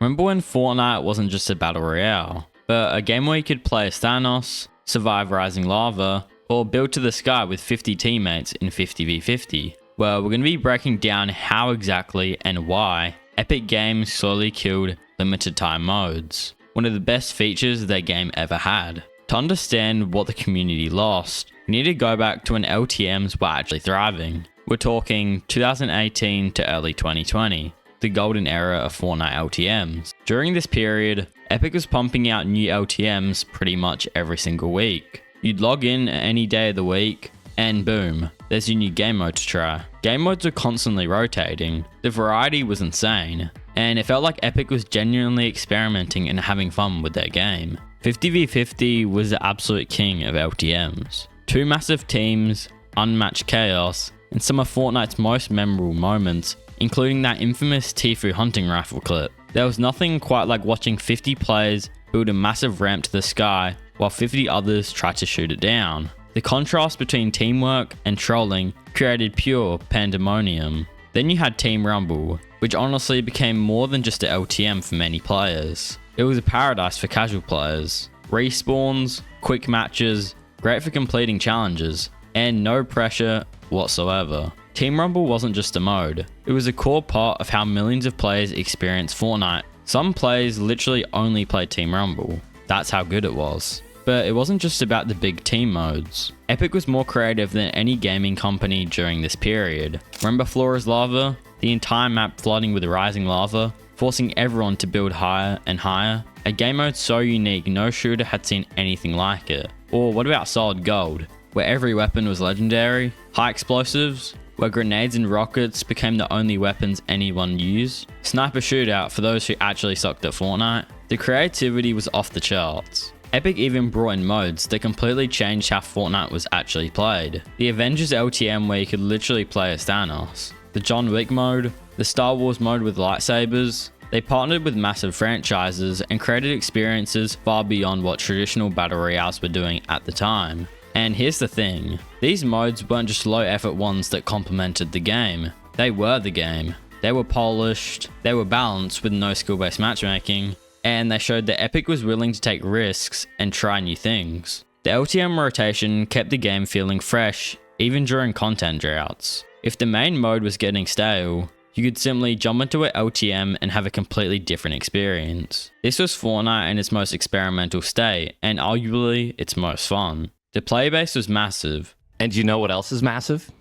Remember when Fortnite wasn't just a battle royale, but a game where you could play as Thanos, survive rising lava, or build to the sky with 50 teammates in 50v50? Well, we're going to be breaking down how exactly and why Epic Games slowly killed limited time modes, one of the best features their game ever had. To understand what the community lost, we need to go back to when LTMs were actually thriving. We're talking 2018 to early 2020, the golden era of Fortnite LTMs. During this period, Epic was pumping out new LTMs pretty much every single week. You'd log in any day of the week, and boom, there's your new game mode to try. Game modes were constantly rotating, the variety was insane, and it felt like Epic was genuinely experimenting and having fun with their game. 50v50 was the absolute king of LTMs. Two massive teams, unmatched chaos, and some of Fortnite's most memorable moments, including that infamous Tfue hunting rifle clip. There was nothing quite like watching 50 players build a massive ramp to the sky while 50 others tried to shoot it down. The contrast between teamwork and trolling created pure pandemonium. Then you had Team Rumble, which honestly became more than just an LTM for many players. It was a paradise for casual players. Respawns, quick matches, great for completing challenges, and no pressure whatsoever. Team Rumble wasn't just a mode, it was a core part of how millions of players experienced Fortnite. Some players literally only played Team Rumble. That's how good it was. But it wasn't just about the big team modes. Epic was more creative than any gaming company during this period. Remember Floor is Lava? The entire map flooding with rising lava, forcing everyone to build higher and higher? A game mode so unique no shooter had seen anything like it. Or what about Solid Gold, where every weapon was legendary? High explosives, where grenades and rockets became the only weapons anyone used? Sniper Shootout for those who actually sucked at Fortnite? The creativity was off the charts. Epic even brought in modes that completely changed how Fortnite was actually played. The Avengers LTM where you could literally play as Thanos. The John Wick mode. The Star Wars mode with lightsabers. They partnered with massive franchises and created experiences far beyond what traditional battle royales were doing at the time. And here's the thing, these modes weren't just low effort ones that complemented the game. They were the game. They were polished, they were balanced with no skill-based matchmaking, and they showed that Epic was willing to take risks and try new things. The LTM rotation kept the game feeling fresh, even during content droughts. If the main mode was getting stale, you could simply jump into an LTM and have a completely different experience. This was Fortnite in its most experimental state, and arguably its most fun. The player base was massive. And you know what else is massive?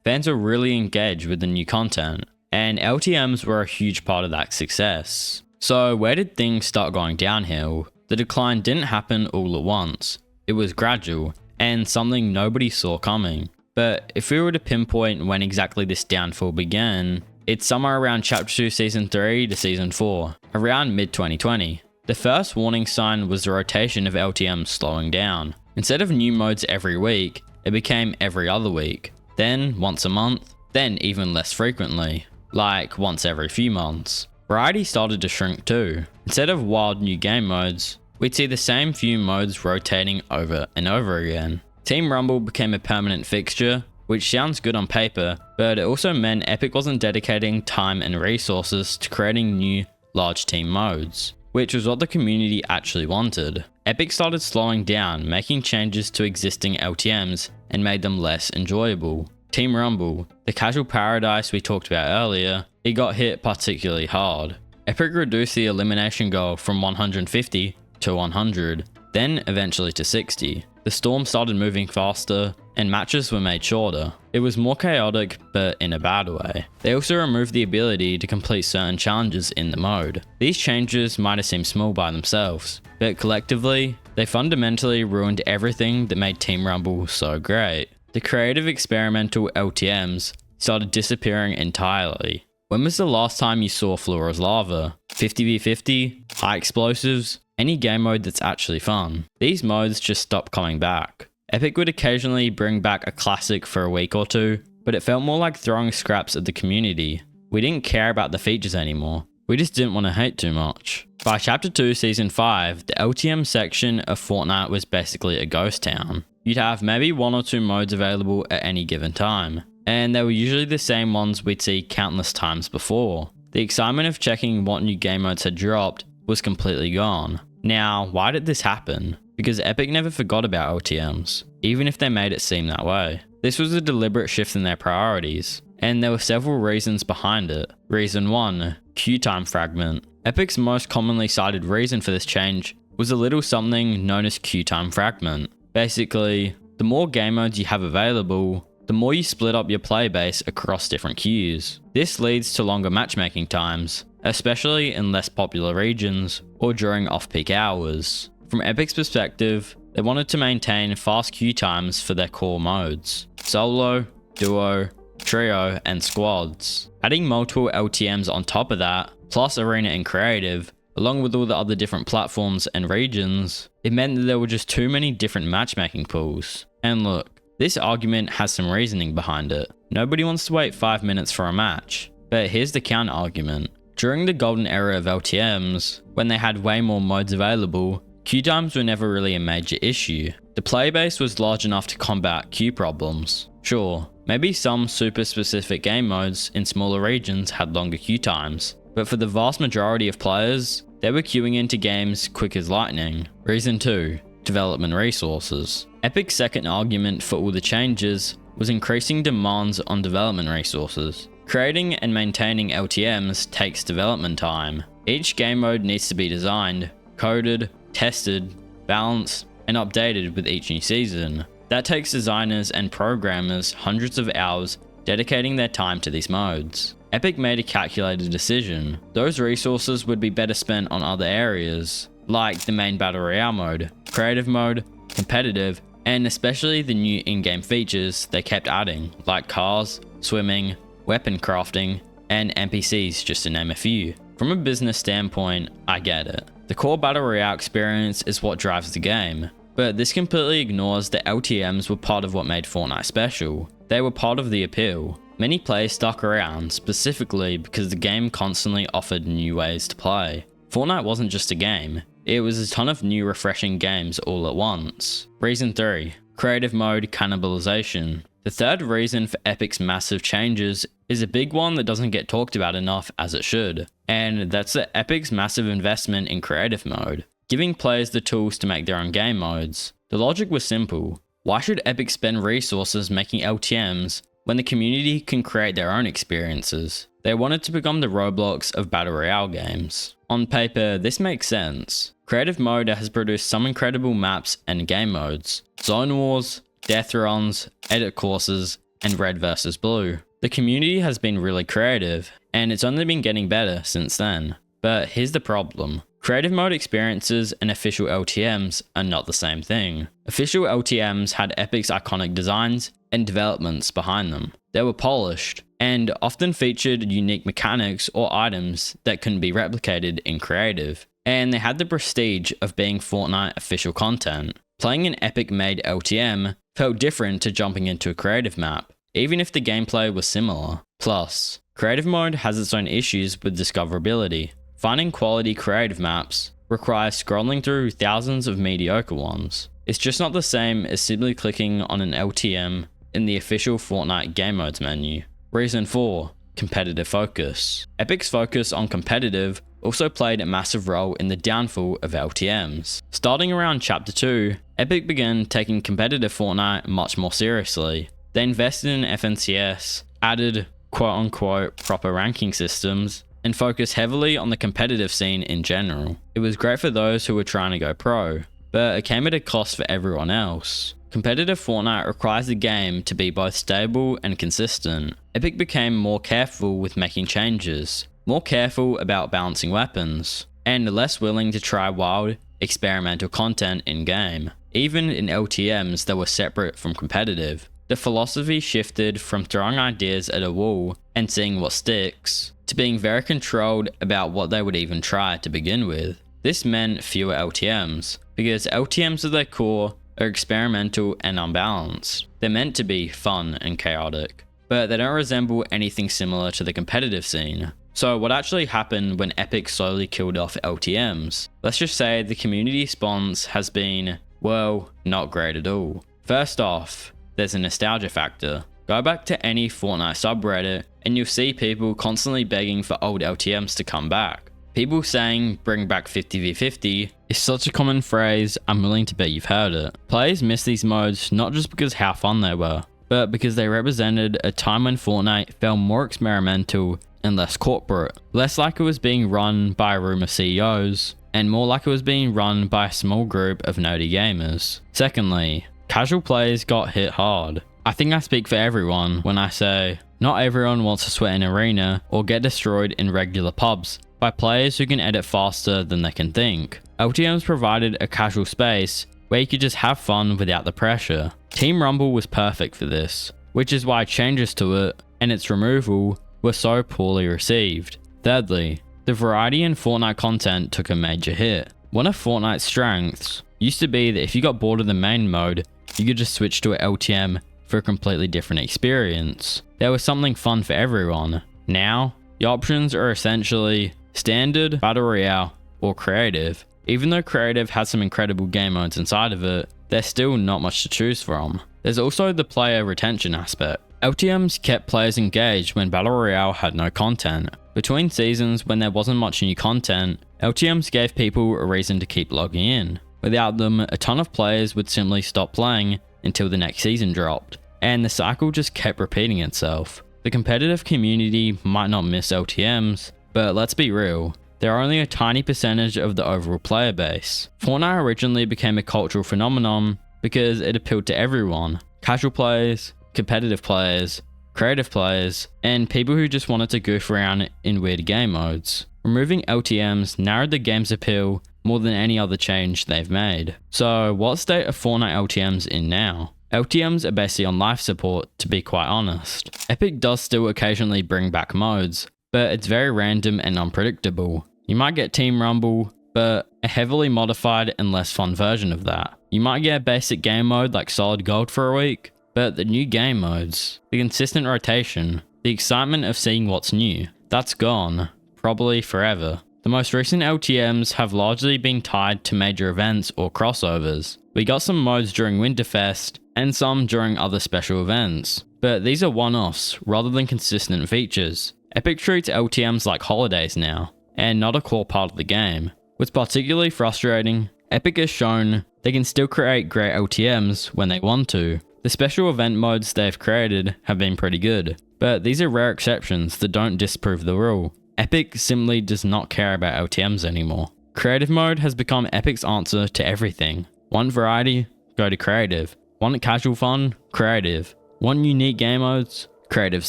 Fans were really engaged with the new content, and LTMs were a huge part of that success. So where did things start going downhill? The decline didn't happen all at once. It was gradual, and something nobody saw coming. But if we were to pinpoint when exactly this downfall began, it's somewhere around Chapter 2 Season 3 to Season 4, around mid-2020. The first warning sign was the rotation of LTMs slowing down. Instead of new modes every week, it became every other week, then once a month, then even less frequently, like once every few months. Variety started to shrink too. Instead of wild new game modes, we'd see the same few modes rotating over and over again. Team Rumble became a permanent fixture, which sounds good on paper, but it also meant Epic wasn't dedicating time and resources to creating new, large team modes, which was what the community actually wanted. Epic started slowing down, making changes to existing LTMs and made them less enjoyable. Team Rumble, the casual paradise we talked about earlier, it got hit particularly hard. Epic reduced the elimination goal from 150 to 100, then eventually to 60. The storm started moving faster, and matches were made shorter. It was more chaotic, but in a bad way. They also removed the ability to complete certain challenges in the mode. These changes might have seemed small by themselves, but collectively, they fundamentally ruined everything that made Team Rumble so great. The creative experimental LTMs started disappearing entirely. When was the last time you saw Floor is Lava? 50v50? High explosives? Any game mode that's actually fun. These modes just stopped coming back. Epic would occasionally bring back a classic for a week or two, but it felt more like throwing scraps at the community. We didn't care about the features anymore. We just didn't want to hate too much. By Chapter 2 Season 5, the LTM section of Fortnite was basically a ghost town. You'd have maybe one or two modes available at any given time, and they were usually the same ones we'd see countless times before. the excitement of checking what new game modes had dropped was completely gone. Now, why did this happen? Because Epic never forgot about LTMs, even if they made it seem that way. This was a deliberate shift in their priorities, and there were several reasons behind it. Reason 1, queue time fragment. Epic's most commonly cited reason for this change was a little something known as queue time fragment. Basically, the more game modes you have available, the more you split up your player base across different queues. This leads to longer matchmaking times, especially in less popular regions or during off-peak hours. From Epic's perspective, they wanted to maintain fast queue times for their core modes: solo, duo, trio, and squads. Adding multiple LTMs on top of that, plus arena and creative, along with all the other different platforms and regions, it meant that there were just too many different matchmaking pools. And look, this argument has some reasoning behind it. Nobody wants to wait 5 minutes for a match. But here's the counter argument. During the golden era of LTMs, when they had way more modes available, queue times were never really a major issue. The player base was large enough to combat queue problems. Sure, maybe some super specific game modes in smaller regions had longer queue times, but for the vast majority of players, they were queuing into games quick as lightning. Reason 2, development resources. Epic's second argument for all the changes was increasing demands on development resources. Creating and maintaining LTMs takes development time. Each game mode needs to be designed, coded, tested, balanced, and updated with each new season. That takes designers and programmers hundreds of hours dedicating their time to these modes. Epic made a calculated decision. Those resources would be better spent on other areas, like the main Battle Royale mode, creative mode, competitive, and especially the new in-game features they kept adding, like cars, swimming, weapon crafting, and NPCs, just to name a few. From a business standpoint, I get it. The core Battle Royale experience is what drives the game, but this completely ignores that LTMs were part of what made Fortnite special. They were part of the appeal. Many players stuck around specifically because the game constantly offered new ways to play. Fortnite wasn't just a game, it was a ton of new refreshing games all at once. Reason 3, creative mode cannibalization. The third reason for Epic's massive changes is a big one that doesn't get talked about enough as it should, and that's the Epic's massive investment in creative mode, giving players the tools to make their own game modes. The logic was simple. Why should Epic spend resources making LTMs when the community can create their own experiences? They wanted to become the Roblox of Battle Royale games. On paper, this makes sense. Creative mode has produced some incredible maps and game modes: Zone Wars, Death Runs, Edit Courses, and Red vs Blue. The community has been really creative, and it's only been getting better since then. But here's the problem. Creative mode experiences and official LTMs are not the same thing. Official LTMs had Epic's iconic designs and developments behind them. They were polished, and often featured unique mechanics or items that couldn't be replicated in creative. And they had the prestige of being Fortnite official content. Playing an Epic-made LTM felt different to jumping into a creative map, even if the gameplay was similar. Plus, creative mode has its own issues with discoverability. Finding quality creative maps requires scrolling through thousands of mediocre ones. It's just not the same as simply clicking on an LTM in the official Fortnite game modes menu. Reason 4, competitive focus. Epic's focus on competitive also played a massive role in the downfall of LTMs. Starting around Chapter 2, Epic began taking competitive Fortnite much more seriously. They invested in FNCS, added quote-unquote proper ranking systems, and focused heavily on the competitive scene in general. It was great for those who were trying to go pro, but it came at a cost for everyone else. Competitive Fortnite requires the game to be both stable and consistent. Epic became more careful with making changes, more careful about balancing weapons, and less willing to try wild, experimental content in-game. Even in LTMs that were separate from competitive, the philosophy shifted from throwing ideas at a wall and seeing what sticks, to being very controlled about what they would even try to begin with. This meant fewer LTMs, because LTMs at their core are experimental and unbalanced. They're meant to be fun and chaotic, but they don't resemble anything similar to the competitive scene. So what actually happened when Epic slowly killed off LTMs? Let's just say the community response has been, well, not great at all. First off, there's a nostalgia factor. Go back to any Fortnite subreddit and you'll see people constantly begging for old LTMs to come back. People saying bring back 50v50 is such a common phrase, I'm willing to bet you've heard it. Players miss these modes not just because how fun they were, but because they represented a time when Fortnite felt more experimental and less corporate, less like it was being run by a room of CEOs, and more like it was being run by a small group of nerdy gamers. Secondly, casual players got hit hard. I think I speak for everyone when I say, not everyone wants to sweat in arena or get destroyed in regular pubs by players who can edit faster than they can think. LTMs provided a casual space where you could just have fun without the pressure. Team Rumble was perfect for this, which is why changes to it and its removal were so poorly received. Thirdly, the variety in Fortnite content took a major hit. One of Fortnite's strengths used to be that if you got bored of the main mode, you could just switch to an LTM for a completely different experience. There was something fun for everyone. Now, the options are essentially standard, battle royale, or creative. Even though creative has some incredible game modes inside of it, there's still not much to choose from. There's also the player retention aspect. LTMs kept players engaged when battle royale had no content. Between seasons when there wasn't much new content, LTMs gave people a reason to keep logging in. Without them, a ton of players would simply stop playing until the next season dropped, and the cycle just kept repeating itself. The competitive community might not miss LTMs, but let's be real, they're only a tiny percentage of the overall player base. Fortnite originally became a cultural phenomenon because it appealed to everyone: casual players, competitive players, creative players, and people who just wanted to goof around in weird game modes. Removing LTMs narrowed the game's appeal more than any other change they've made. So what state are Fortnite LTMs in now? LTMs are basically on life support, to be quite honest. Epic does still occasionally bring back modes, but it's very random and unpredictable. You might get Team Rumble, but a heavily modified and less fun version of that. You might get a basic game mode like Solid Gold for a week, but the new game modes, the consistent rotation, the excitement of seeing what's new, that's gone, probably forever. The most recent LTMs have largely been tied to major events or crossovers. We got some modes during Winterfest and some during other special events, but these are one-offs rather than consistent features. Epic treats LTMs like holidays now, and not a core part of the game. What's particularly frustrating, Epic has shown they can still create great LTMs when they want to. The special event modes they've created have been pretty good, but these are rare exceptions that don't disprove the rule. Epic simply does not care about LTMs anymore. Creative mode has become Epic's answer to everything. Want variety? Go to creative. Want casual fun? Creative. Want unique game modes? Creative's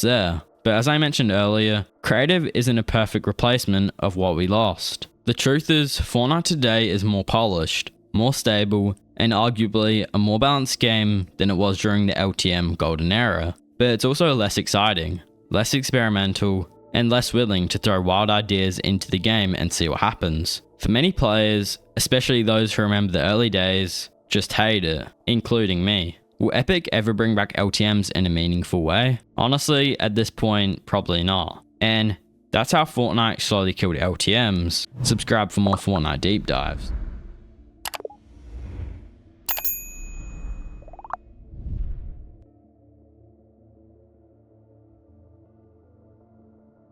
there. But as I mentioned earlier, creative isn't a perfect replacement of what we lost. The truth is, Fortnite today is more polished, more stable, and arguably a more balanced game than it was during the LTM golden era. But it's also less exciting, less experimental, and less willing to throw wild ideas into the game and see what happens. For many players, especially those who remember the early days, just hate it, including me. Will Epic ever bring back LTMs in a meaningful way? Honestly, at this point, probably not. And that's how Fortnite slowly killed LTMs. Subscribe for more Fortnite deep dives.